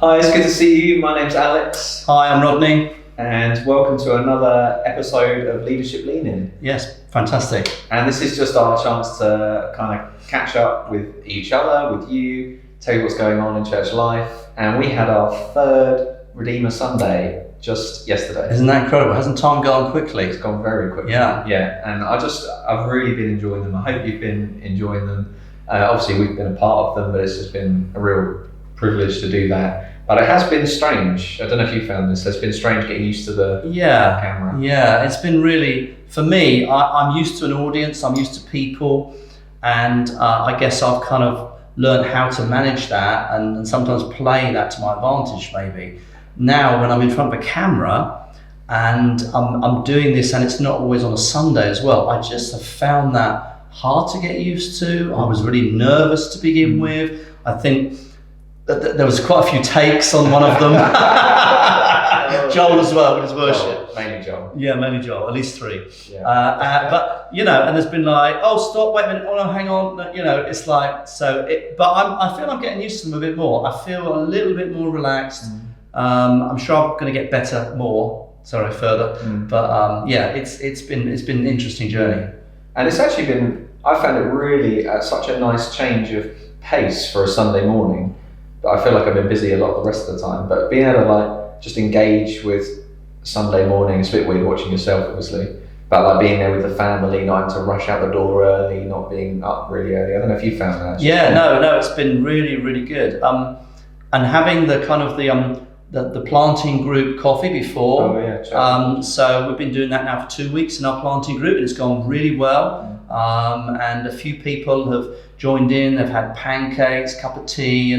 Hi, it's good to see you. My name's Alex. Hi, I'm Rodney. And welcome to another episode of Leadership Lean-In. Yes, fantastic. And this is just our chance to kind of catch up with each other, with you, tell you what's going on in church life. And we had our third Redeemer Sunday just yesterday. Isn't that incredible? Hasn't time gone quickly? It's gone very quickly. Yeah. Yeah, and I've really been enjoying them. I hope you've been enjoying them. Obviously, we've been a part of them, but it's just been a real privilege to do that. But it has been strange. I don't know if you found this. It's been strange getting used to the camera. Yeah, it's been really, for me, I'm used to an audience, I'm used to people, and I guess I've kind of learned how to manage that and sometimes play that to my advantage maybe. Now when I'm in front of a camera and I'm doing this, and it's not always on a Sunday as well, I just have found that hard to get used to. I was really nervous to begin with. I think there was quite a few takes on one of them. Joel as well with his worship. Mainly Joel. Yeah, mainly Joel, at least 3. Yeah. But, and there's been like, oh, stop, wait a minute, oh no, hang on. It's like, but I feel I'm getting used to them a bit more. I feel a little bit more relaxed. I'm sure I'm going to get better further. But it's been an interesting journey. And it's actually been, I found it really such a nice change of pace for a Sunday morning. I feel like I've been busy a lot the rest of the time, but being able to just engage with Sunday morning, it's a bit weird watching yourself obviously, but like being there with the family, not having to rush out the door early, not being up really early. I don't know if you found that. Yeah, no, it's been really, really good. And having the kind of the planting group coffee before. Oh yeah. So we've been doing that now for 2 weeks in our planting group, and it's gone really well. And a few people have joined in. They've had pancakes, cup of tea,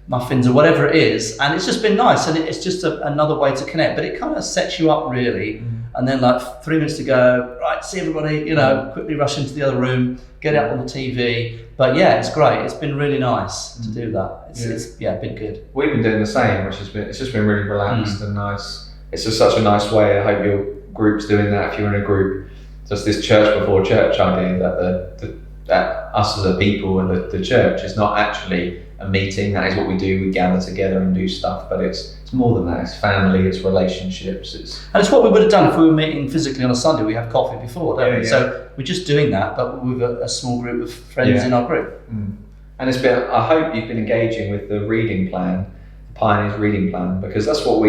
muffins or whatever it is, and it's just been nice. And it's just another way to connect. But it kind of sets you up really. And then like 3 minutes to go, right, see everybody. Quickly rush into the other room, get out on the TV. But yeah, it's great. It's been really nice to do that. It's been good. We've been doing the same, it's just been really relaxed and nice. It's just such a nice way. I hope your group's doing that. If you're in a group, just this church before church idea that us as a people and the church is not actually a meeting. That is what we do. We gather together and do stuff, but it's more than that. It's family, it's relationships. And it's what we would have done if we were meeting physically on a Sunday. We have coffee before, don't we? Yeah. So we're just doing that, but with a small group of friends in our group. And it's been, I hope you've been engaging with the reading plan, the Pioneers reading plan, because that's what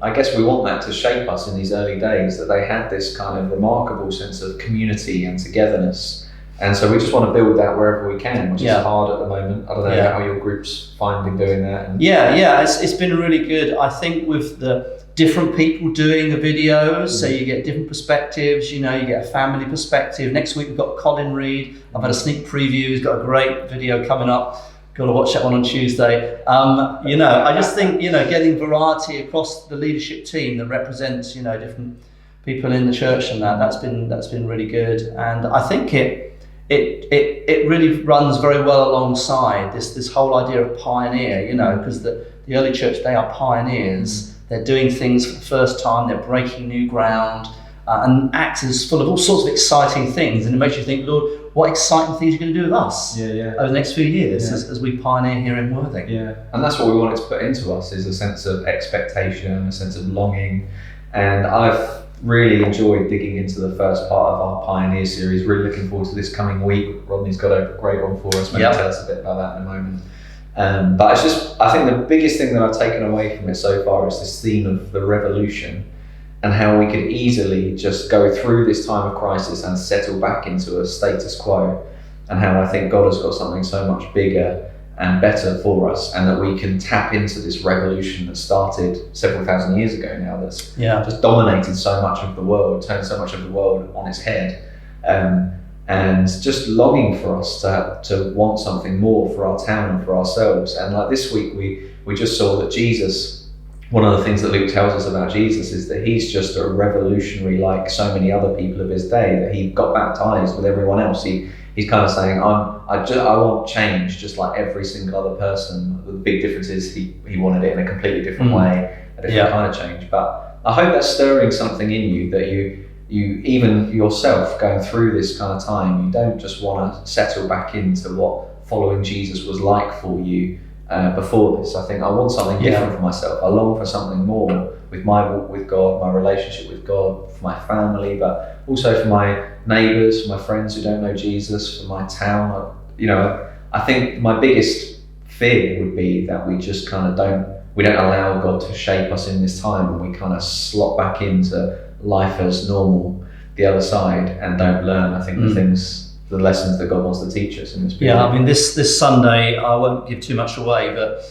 I guess we want that to shape us in these early days, that they had this kind of remarkable sense of community and togetherness. And so we just want to build that wherever we can, which is hard at the moment. I don't know how your group's finding doing that. It's been really good. I think with the different people doing the videos, so you get different perspectives, you get a family perspective. Next week we've got Colin Reid. I've had a sneak preview. He's got a great video coming up. Got to watch that one on Tuesday. I just think, getting variety across the leadership team that represents, different people in the church and that's been really good. And I think it really runs very well alongside this whole idea of pioneer, because the early church, they are pioneers. They're doing things for the first time, they're breaking new ground, and Acts is full of all sorts of exciting things, and it makes you think, Lord, what exciting things are you going to do with us over the next few years as we pioneer here in Worthing. Yeah, and that's what we wanted to put into us, is a sense of expectation, a sense of longing. And I've really enjoyed digging into the first part of our Pioneer series. Really looking forward to this coming week. Rodney's got a great one for us. Maybe tell us a bit about that in a moment. But it's just, I think the biggest thing that I've taken away from it so far is this theme of the revolution, and how we could easily just go through this time of crisis and settle back into a status quo, and how I think God has got something so much bigger and better for us, and that we can tap into this revolution that started several thousand years ago now, that's just dominated so much of the world, turned so much of the world on its head, and just longing for us to want something more for our town and for ourselves. And like this week we just saw that Jesus, one of the things that Luke tells us about Jesus is that he's just a revolutionary like so many other people of his day, that he got baptized with everyone else. He's kind of saying, I want change just like every single other person. The big difference is he wanted it in a completely different way, a different kind of change. But I hope that's stirring something in you, that you even yourself going through this kind of time, you don't just want to settle back into what following Jesus was like for you before this. I think I want something different for myself. I long for something more with my walk with God, my relationship with God, for my family, but also for my neighbours, for my friends who don't know Jesus, for my town. I think my biggest fear would be that we just kind of don't allow God to shape us in this time, and we kind of slot back into life as normal, the other side, and don't learn, I think, the lessons that God wants to teach us in this period. Yeah, I mean, this Sunday, I won't give too much away, but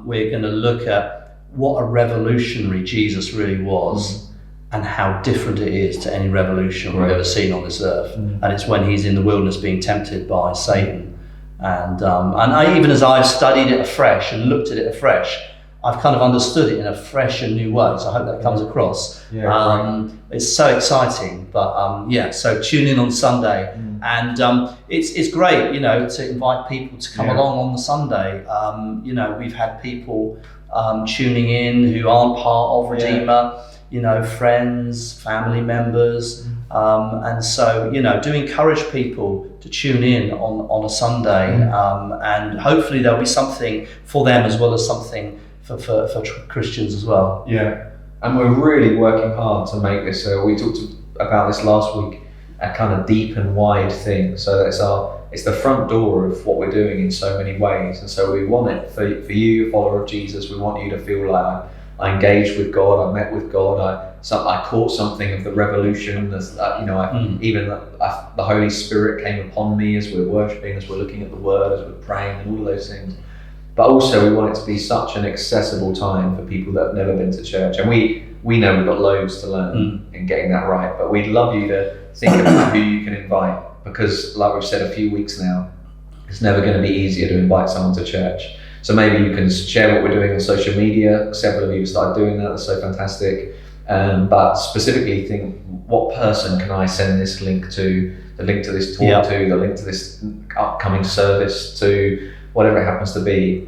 we're going to look at what a revolutionary Jesus really was, and how different it is to any revolution we've ever seen on this earth. And it's when he's in the wilderness being tempted by Satan. And even as I've studied it afresh and looked at it afresh, I've kind of understood it in a fresh and new way. So I hope that comes across. It's so exciting. But so tune in on Sunday. And it's great, to invite people to come along on the Sunday. We've had people tuning in who aren't part of Redeemer, friends, family members. And so, do encourage people to tune in on a Sunday, and hopefully there'll be something for them as well as something for Christians as well. Yeah, and we're really working hard to make this, we talked about this last week, a kind of deep and wide thing. So it's the front door of what we're doing in so many ways. And so we want it for you, a follower of Jesus, we want you to feel like I engaged with God, I met with God, I caught something of the revolution, even the Holy Spirit came upon me as we're worshipping, as we're looking at the Word, as we're praying, and all of those things. But also we want it to be such an accessible time for people that have never been to church. And we know we've got loads to learn in getting that right, but we'd love you to think about who you can invite, because like we've said a few weeks now, it's never going to be easier to invite someone to church. So maybe you can share what we're doing on social media. Several of you have started doing that. That's so fantastic. But specifically think, what person can I send this link to, the link to this talk to, the link to this upcoming service to, whatever it happens to be,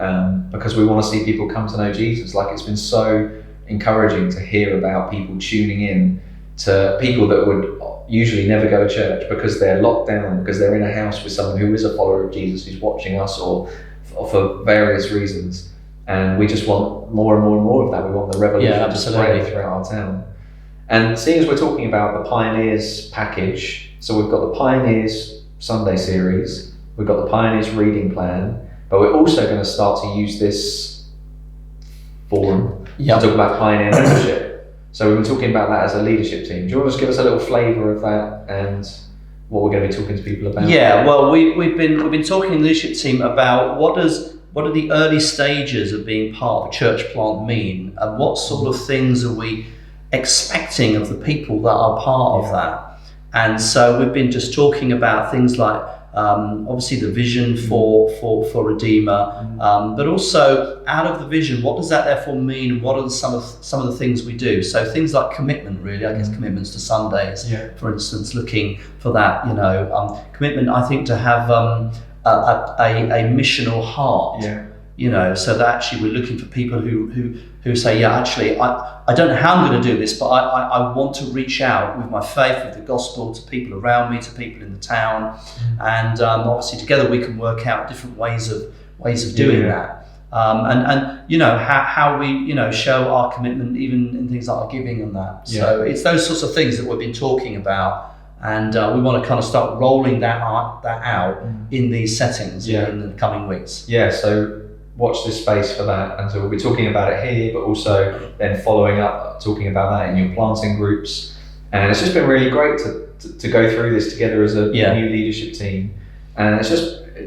because we want to see people come to know Jesus. Like, it's been so encouraging to hear about people tuning in to people that would usually never go to church because they're locked down, because they're in a house with someone who is a follower of Jesus, who's watching us, or for various reasons. And we just want more and more and more of that. We want the revolution to spread throughout our town. And seeing as we're talking about the Pioneers package, so we've got the Pioneers Sunday series, we've got the Pioneers reading plan, but we're also going to start to use this forum to talk about Pioneer membership. So we've been talking about that as a leadership team. Do you want to just give us a little flavour of that and what we're going to be talking to people about? Yeah, well, we've been talking in the leadership team about what are the early stages of being part of a church plant mean, and what sort of things are we expecting of the people that are part of that. And so we've been just talking about things like obviously the vision for Redeemer, but also out of the vision, what does that therefore mean, and what are some of the things we do? So things like commitment, really, I guess commitments to Sundays, for instance, looking for that, commitment, I think, to have a missional heart, so that actually we're looking for people who say, actually, I don't know how I'm going to do this, but I want to reach out with my faith, with the gospel, to people around me, to people in the town, and obviously together we can work out different ways of doing that, and how we show our commitment even in things like our giving and that. So it's those sorts of things that we've been talking about, and we want to kind of start rolling that out in these settings in the coming weeks. So watch this space for that, and so we'll be talking about it here, but also then following up, talking about that in your planting groups. And it's just been really great to go through this together as a new leadership team. And it's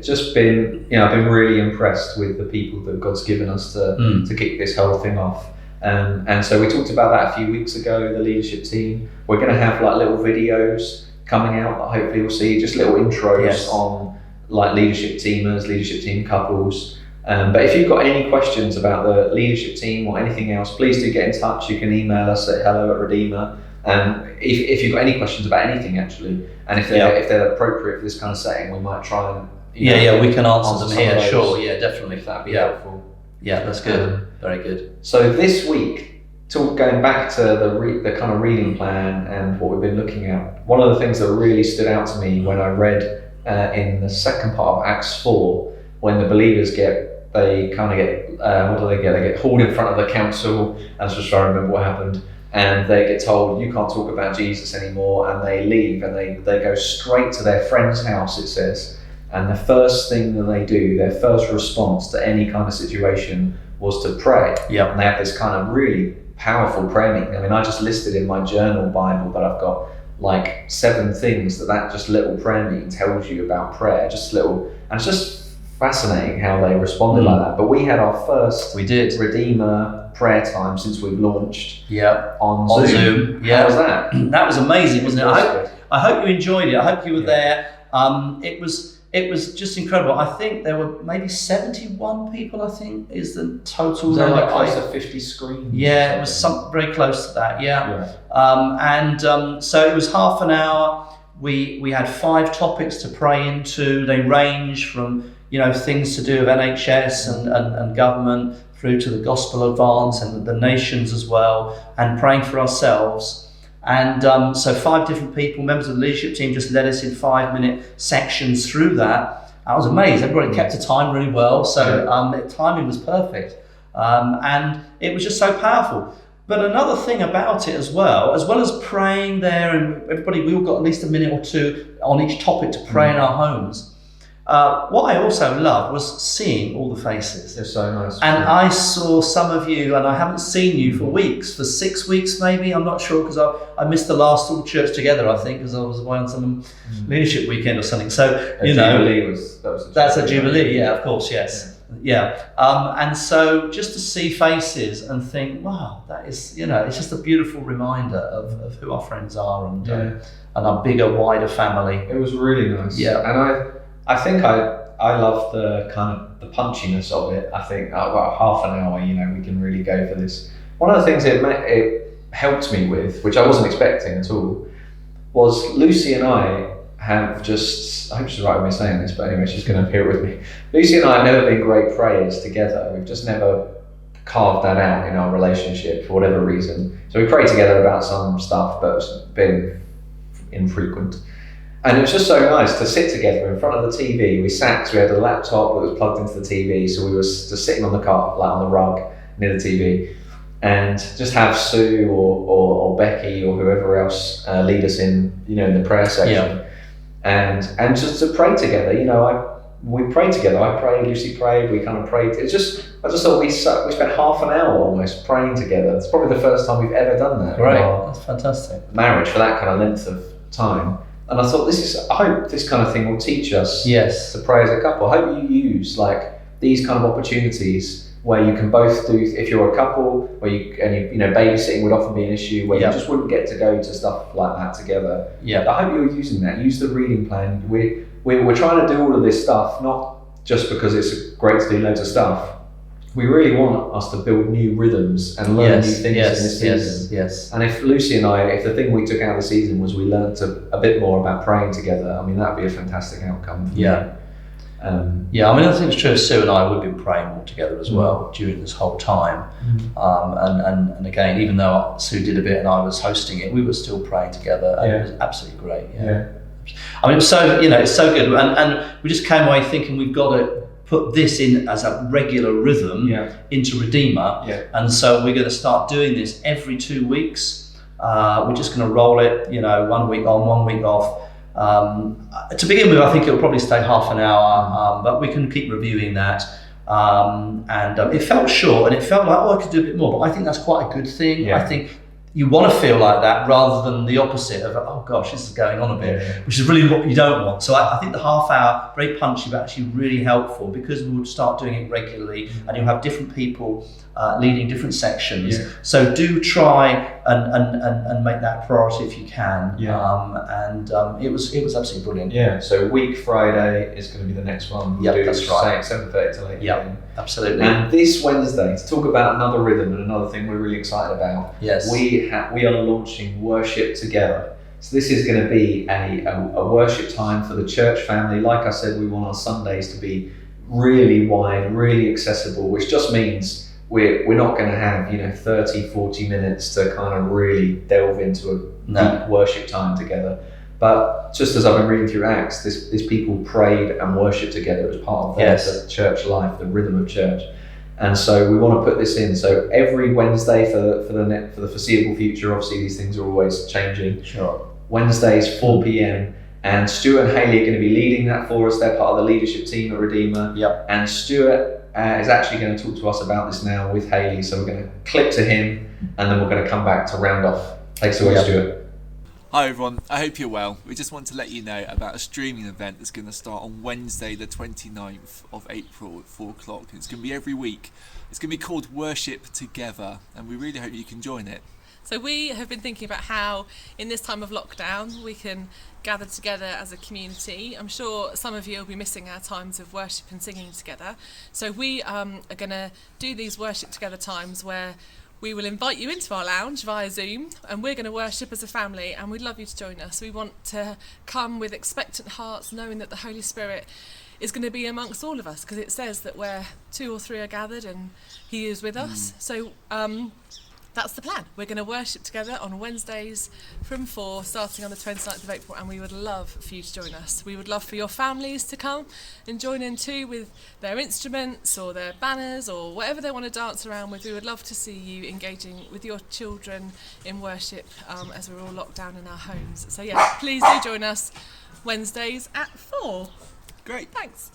just been, I've been really impressed with the people that God's given us to kick this whole thing off. And so we talked about that a few weeks ago, the leadership team. We're going to have like little videos coming out that hopefully we'll see, just little intros on like leadership teamers, leadership team couples. But if you've got any questions about the leadership team or anything else, please do get in touch. You can email us at hello@Redeemer. If you've got any questions about anything, actually, and if they're appropriate for this kind of setting, we might try and we can answer them here. Sure, definitely. If that'd be helpful. Yeah, that's good. Very good. So this week, going back to the kind of reading plan and what we've been looking at, one of the things that really stood out to me when I read in the second part of Acts 4, when the believers get they kind of get, what do they get? They get hauled in front of the council. I was just trying to remember what happened. And they get told, you can't talk about Jesus anymore, and they leave, and they go straight to their friend's house, it says. And the first thing that they do, their first response to any kind of situation was to pray. Yeah. And they have this kind of really powerful prayer meeting. I mean, I just listed in my journal Bible that I've got like 7 things that just little prayer meeting tells you about prayer. Just little, and it's just fascinating how they responded like that. But we had our first Redeemer prayer time since we've launched. Yeah. On Zoom. Yeah. How was that? That was amazing, wasn't it? I hope you enjoyed it. I hope you were there. It was just incredible. I think there were maybe 71 people, I think, is the total. Was that like close to 50 screens? Yeah, it was very close to that, so it was half an hour. We had 5 topics to pray into. They range from, things to do with NHS and government through to the gospel advance and the nations as well, and praying for ourselves. And so 5 different people, members of the leadership team, just led us in 5-minute sections through that. I was amazed. Everybody kept the time really well, so the timing was perfect. And it was just so powerful. But another thing about it as well as praying there, and we all got at least a minute or 2 on each topic to pray in our homes. What I also loved was seeing all the faces. They're so nice. And I saw some of you, and I haven't seen you for weeks, for 6 weeks maybe, I'm not sure, because I missed the last all church together, I think, because I was away on some leadership weekend or something. So, Jubilee that's a Jubilee, yeah, of course, yes. Yeah. And so just to see faces and think, wow, that is, it's just a beautiful reminder of who our friends are and our bigger, wider family. It was really nice. Yeah. And I think I love the kind of the punchiness of it. I think about half an hour, we can really go for this. One of the things it helped me with, which I wasn't expecting at all, was Lucy and I have just, I hope she's right with me saying this, but anyway, she's going to appear with me. Lucy and I have never been great prayers together. We've just never carved that out in our relationship for whatever reason. So we pray together about some stuff, but it's been infrequent. And it was just so nice to sit together in front of the TV. We had a laptop that was plugged into the TV, so we were just sitting on the on the rug near the TV, and just have Sue or Becky or whoever else lead us in the prayer section, and just to pray together. We prayed together. I prayed, Lucy prayed. We kind of prayed. I just thought we spent half an hour almost praying together. It's probably the first time we've ever done that. Great, that's fantastic. Marriage for that kind of length of time. And I thought I hope this kind of thing will teach us to pray as a couple. I hope you use these kind of opportunities where you can both do, if you're a couple, babysitting would often be an issue where you just wouldn't get to go to stuff like that together. Yeah. I hope you're using that. Use the reading plan. We're trying to do all of this stuff, not just because it's great to do loads of stuff. We really want us to build new rhythms and learn new things in this season. Yes. And if Lucy and if the thing we took out of the season was we learned a bit more about praying together, I mean, that'd be a fantastic outcome for me. I think it's true. Sue and I, we've been praying more together as well during this whole time. And again, even though Sue did a bit and I was hosting it, we were still praying together, and it was absolutely great. I mean, so it's so good, and we just came away thinking we've got to put this in as a regular rhythm into Redeemer, and so we're going to start doing this every 2 weeks. We're just going to roll it, 1 week on, 1 week off. To begin with, I think it'll probably stay half an hour, but we can keep reviewing that. It felt short, and it felt like, I could do a bit more, but I think that's quite a good thing. I think you want to feel like that rather than the opposite of, oh gosh, this is going on a bit, which is really what you don't want. So I think the half hour, very punchy, but actually really helpful, because we will start doing it regularly, and you'll have different people leading different sections. So do try and make that a priority if you can. It was absolutely brilliant. So week Friday is going to be the next one. We'll that's right. 7:30 to 8 p.m. Absolutely. And this Wednesday, to talk about another rhythm and another thing we're really excited about, we are launching Worship Together. So this is going to be a worship time for the church family. Like I said, we want our Sundays to be really wide, really accessible, which just means we're not going to have 30, 40 minutes to kind of really delve into a deep worship time together. But just as I've been reading through Acts, these people prayed and worshipped together as part of the church life, the rhythm of church. And so we want to put this in. So every Wednesday for the foreseeable future, obviously these things are always changing. Sure. Wednesdays, 4 p.m. And Stuart and Hayley are going to be leading that for us. They're part of the leadership team at Redeemer. Yep. And Stuart is actually going to talk to us about this now with Hayley. So we're going to clip to him and then we're going to come back to round off. Thanks away, Stuart. Hi everyone, I hope you're well. We just want to let you know about a streaming event that's going to start on Wednesday the 29th of April at 4 o'clock. It's going to be every week. It's going to be called Worship Together and we really hope you can join it. So we have been thinking about how in this time of lockdown we can gather together as a community. I'm sure some of you will be missing our times of worship and singing together. So we are going to do these worship together times where we will invite you into our lounge via Zoom and we're going to worship as a family and we'd love you to join us. We want to come with expectant hearts, knowing that the Holy Spirit is going to be amongst all of us, because it says that where 2 or 3 are gathered and He is with us. So that's the plan. We're going to worship together on Wednesdays from 4, starting on the 29th of April, and we would love for you to join us. We would love for your families to come and join in too with their instruments or their banners or whatever they want to dance around with. We would love to see you engaging with your children in worship as we're all locked down in our homes. So yeah, please do join us Wednesdays at 4. Great. Thanks.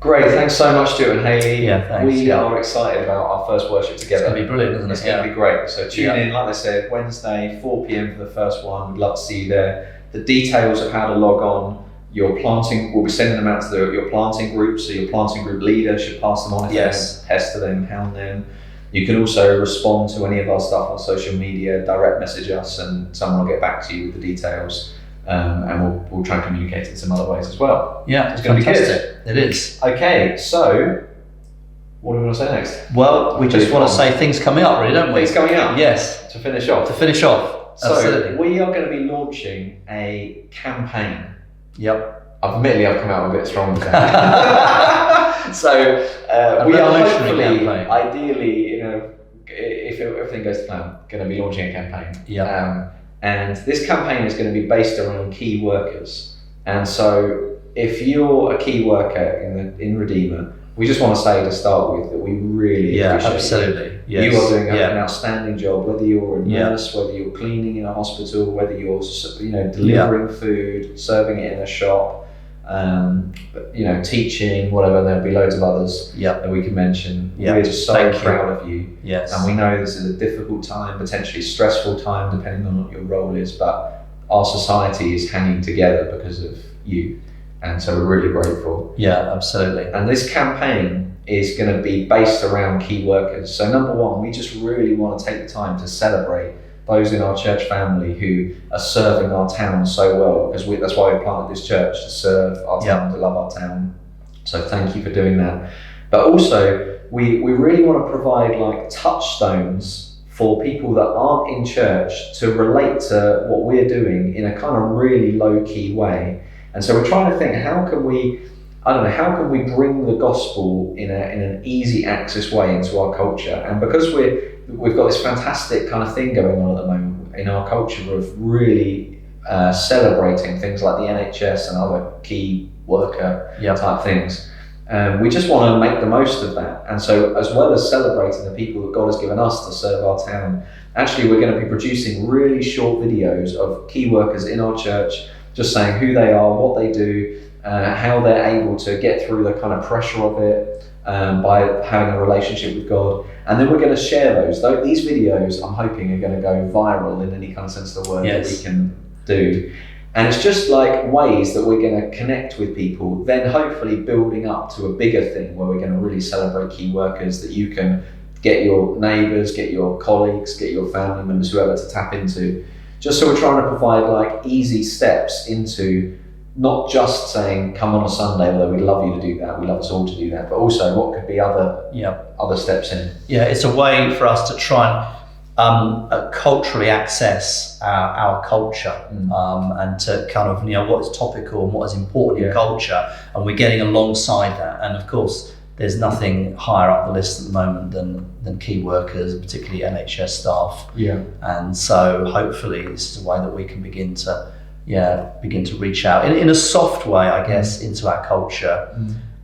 Great, thanks so much, Stuart and Hayley. Yeah, thanks. We are excited about our first worship together. It's going to be brilliant, isn't it? It's going to be great. So tune in, like I said, Wednesday, 4 p.m. for the first one. We'd love to see you there. The details of how to log on, your planting, we'll be sending them out to your planting group, so your planting group leader should pass them on if they pester them, hound them. You can also respond to any of our stuff on social media, direct message us, and someone will get back to you with the details. And we'll try and communicate it in some other ways as well. Yeah, it's going to be good. It is. Okay, so what do we want to say next? Well, we just want to say things coming up, really, don't we? Things coming up. Yes. To finish off. So absolutely. We are going to be launching a campaign. Yep. Admittedly, I've come out a bit strong today. So we are hopefully, ideally, if everything goes to plan, going to be launching a campaign. Yeah. And this campaign is going to be based around key workers. And so if you're a key worker in Redeemer, we just want to say to start with that we really appreciate absolutely. Yes. You are doing an outstanding job, whether you're a nurse, whether you're cleaning in a hospital, whether you're delivering food, serving it in a shop, teaching, whatever. There'll be loads of others that we can mention. We're just so proud of you. Yes. And we know this is a difficult time, potentially stressful time, depending on what your role is, but our society is hanging together because of you. And so we're really grateful. Yeah, absolutely. And this campaign is going to be based around key workers. So number one, we just really want to take the time to celebrate those in our church family who are serving our town so well, because that's why we planted this church, to serve our town, to love our town. So thank you for doing that. But also, we really want to provide like touchstones for people that aren't in church to relate to what we're doing in a kind of really low-key way. And so we're trying to think, how can we bring the gospel in an easy access way into our culture? And because we've got this fantastic kind of thing going on at the moment in our culture of really celebrating things like the NHS and other key worker type things. We just want to make the most of that. And so as well as celebrating the people that God has given us to serve our town, actually we're going to be producing really short videos of key workers in our church, just saying who they are, what they do, how they're able to get through the kind of pressure of it by having a relationship with God. And then we're going to share those. These videos, I'm hoping, are going to go viral in any kind of sense of the word that we can do. And it's just like ways that we're going to connect with people, then hopefully building up to a bigger thing where we're going to really celebrate key workers that you can get your neighbours, get your colleagues, get your family members, whoever, to tap into. Just so we're trying to provide like easy steps into not just saying come on a Sunday, although we'd love you to do that, we'd love us all to do that, but also what could be other steps in. Yeah, it's a way for us to try and culturally access our culture and to kind of what is topical and what is important in culture, and we're getting alongside that. And of course, there's nothing higher up the list at the moment than key workers, particularly NHS staff. Yeah. And so hopefully this is a way that we can begin to begin to reach out in a soft way, I guess, into our culture,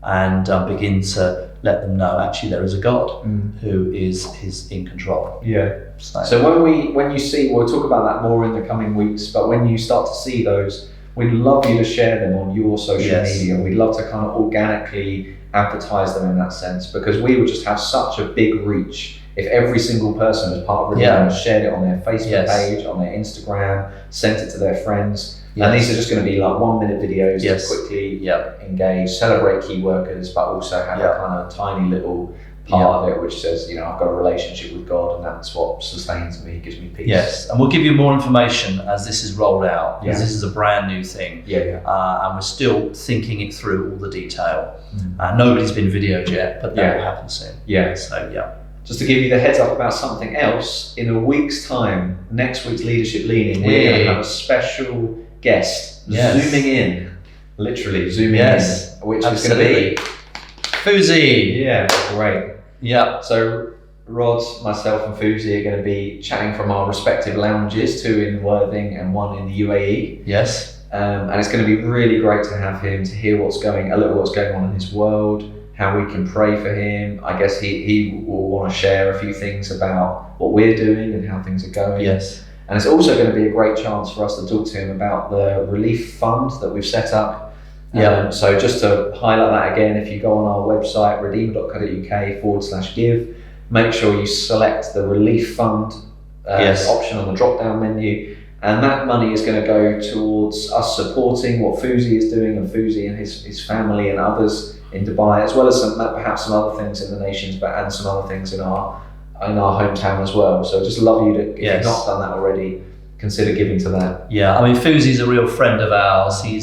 and begin to let them know actually there is a God who is in control. Yeah. So when you see, we'll talk about that more in the coming weeks, but when you start to see those, we'd love you to share them on your social media. We'd love to kind of organically advertise them in that sense, because we would just have such a big reach if every single person as part of Redeemer shared it on their Facebook page, on their Instagram, sent it to their friends. And these are just going to be like 1 minute videos to quickly engage, celebrate key workers, but also have a kind of tiny little part of it which says, you know, I've got a relationship with God and that's what sustains me, gives me peace. Yes, and we'll give you more information as this is rolled out, because this is a brand new thing. And we're still thinking it through, all the detail. Nobody's been videoed yet, but that will happen soon. So just to give you the heads up about something else, in a week's time, next week's Leadership Leaning, we're going to have a special guest zooming in, literally zooming in, which is going to be Fuzi. Yeah, great. Yeah. So Rod, myself and Fuzi are going to be chatting from our respective lounges, 2 in Worthing and 1 in the UAE. Yes. And it's going to be really great to have him, to hear what's going on in his world, how we can pray for him. I guess he will want to share a few things about what we're doing and how things are going. Yes. And it's also going to be a great chance for us to talk to him about the relief fund that we've set up. So just to highlight that again, if you go on our website, redeemer.co.uk/give, make sure you select the relief fund option on the drop-down menu. And that money is going to go towards us supporting what Fuzi is doing, and Fuzi and his family and others in Dubai, as well as perhaps some other things in the nations, and some other things in our hometown as well. So just love you to, if you've not done that already, consider giving to that. Yeah, I mean, Fuzi's a real friend of ours. He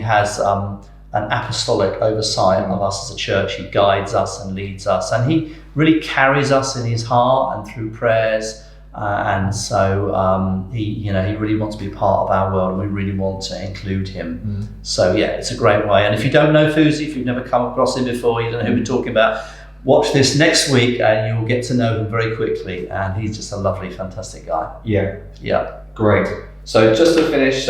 has an apostolic oversight of us as a church. He guides us and leads us, and he really carries us in his heart and through prayers. And so he really wants to be part of our world, and we really want to include him. So it's a great way. And if you don't know Fuzi, if you've never come across him before, you don't know who we're talking about, watch this next week and you will get to know him very quickly. And he's just a lovely, fantastic guy. Yeah. Great. So just to finish,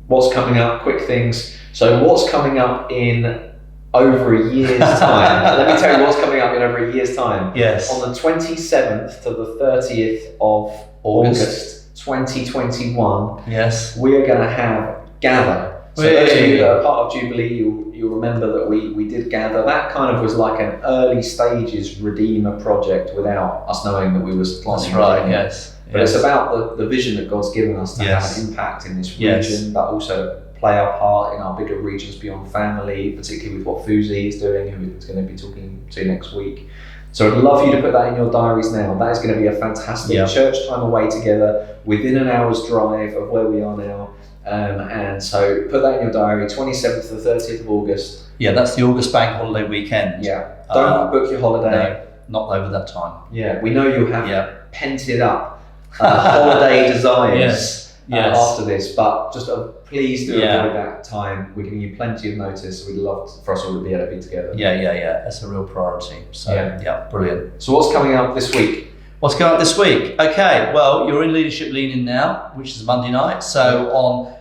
what's coming up, quick things. So what's coming up in over a year's time? Let me tell you what's coming up in over a year's time. Yes. On the 27th to the 30th of August 2021, we are going to have Gather. So those of you that are part of Jubilee, you'll remember that we did Gather. That kind of was like an early stages Redeemer project without us knowing that we were planning. That's right, yes. But it's about the vision that God's given us to have an impact in this region, but also play our part in our bigger regions beyond family, particularly with what Fuzi is doing, who is going to be talking to next week. So I'd love you to put that in your diaries now. That is going to be a fantastic church time away together within an hour's drive of where we are now. And so put that in your diary, 27th to the 30th of August. Yeah, that's the August bank holiday weekend. Yeah, don't book your holiday. No, not over that time. Yeah, we know you have pented up holiday desires after this, but just please do avoid that time. We're giving you plenty of notice. We'd love for us all to be able to be together. Yeah. That's a real priority. So brilliant. So what's coming up this week? What's going on this week? Okay, well, you're in Leadership Leaning now, which is Monday night. So on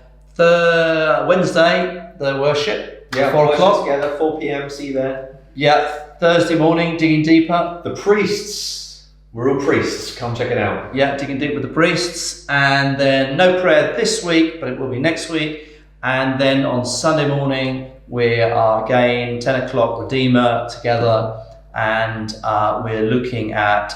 Wednesday, the worship, 4 o'clock. Together, 4 p.m. See you there. Yeah. Thursday morning, Digging Deeper. The priests. We're all priests. Come check it out. Yeah, Digging Deep with the priests. And then no prayer this week, but it will be next week. And then on Sunday morning, we are again 10 o'clock Redeemer together. And we're looking at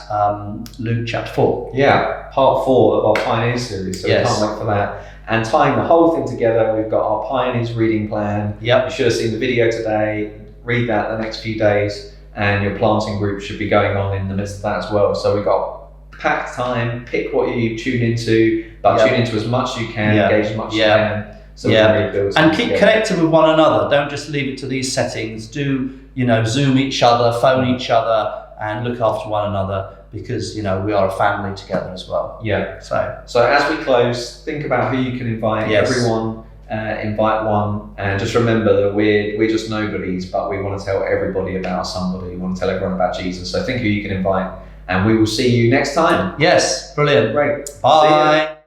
Luke chapter 4. Yeah, part 4 of our Pioneers series, so we can't wait for that. And tying the whole thing together, we've got our Pioneers reading plan. Yep. You should have seen the video today. Read that the next few days, and your planting group should be going on in the midst of that as well. So we've got packed time. Pick what you tune into, but tune into as much as you can, engage as much as you can. So we can really build and keep connected with one another. Don't just leave it to these settings. Do Zoom each other, phone each other, and look after one another, because we are a family together as well. Yeah. So as we close, think about who you can invite. Everyone, invite one, and just remember that we're just nobodies, but we want to tell everybody about somebody. We want to tell everyone about Jesus. So think who you can invite, and we will see you next time. Yes, brilliant. Great. Bye.